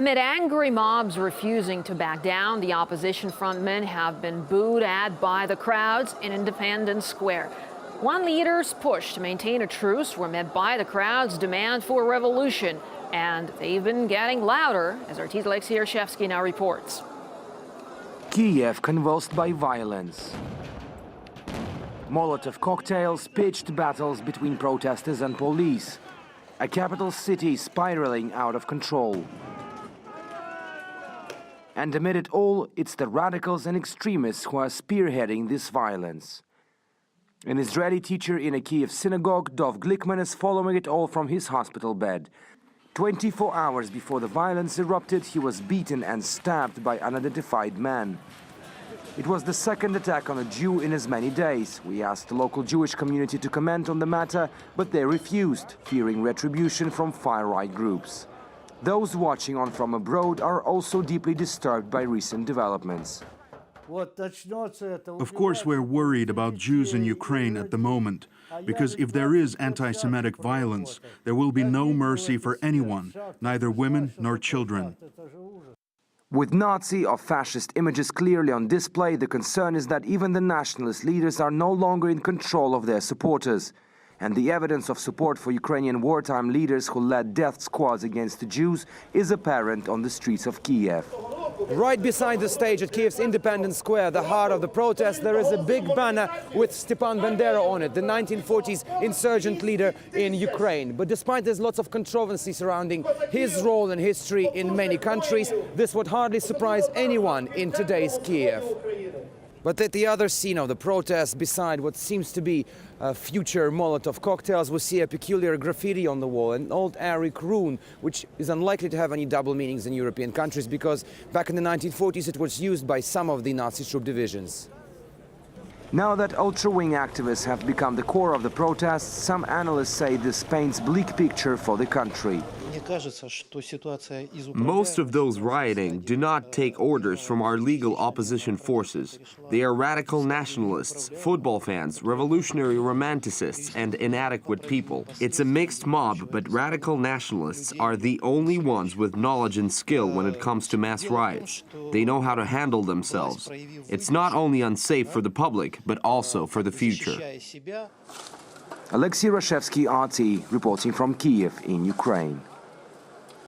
Amid angry mobs refusing to back down, the opposition frontmen have been booed at by the crowds in Independence Square. One leader's push to maintain a truce were met by the crowd's demand for revolution, and they've been getting louder, as our Alexey Yaroshevsky now reports. Kiev convulsed by violence. Molotov cocktails, pitched battles between protesters and police. A capital city spiraling out of control. And amid it all, it's the radicals and extremists who are spearheading this violence. An Israeli teacher in a Kiev synagogue, Dov Glickman, is following it all from his hospital bed. 24 hours before the violence erupted, he was beaten and stabbed by an unidentified man. It was the second attack on a Jew in as many days. We asked the local Jewish community to comment on the matter, but they refused, fearing retribution from far-right groups. Those watching on from abroad are also deeply disturbed by recent developments. Of course, we're worried about Jews in Ukraine at the moment, because if there is anti-Semitic violence, there will be no mercy for anyone, neither women nor children. With Nazi or fascist images clearly on display, the concern is that even the nationalist leaders are no longer in control of their supporters. And the evidence of support for Ukrainian wartime leaders who led death squads against the Jews is apparent on the streets of Kiev. Right beside the stage at Kiev's Independence Square, the heart of the protest, there is a big banner with Stepan Bandera on it, the 1940s insurgent leader in Ukraine. But despite there's lots of controversy surrounding his role and history in many countries, this would hardly surprise anyone in today's Kiev. But at the other scene of the protest, beside what seems to be future Molotov cocktails, we see a peculiar graffiti on the wall, an old Aryan rune, which is unlikely to have any double meanings in European countries, because back in the 1940s it was used by some of the Nazi troop divisions. Now that ultra-wing activists have become the core of the protests, some analysts say this paints a bleak picture for the country. Most of those rioting do not take orders from our legal opposition forces. They are radical nationalists, football fans, revolutionary romanticists, and inadequate people. It's a mixed mob, but radical nationalists are the only ones with knowledge and skill when it comes to mass riots. They know how to handle themselves. It's not only unsafe for the public, but also for the future. Alexey Yaroshevsky, RT, reporting from Kiev in Ukraine.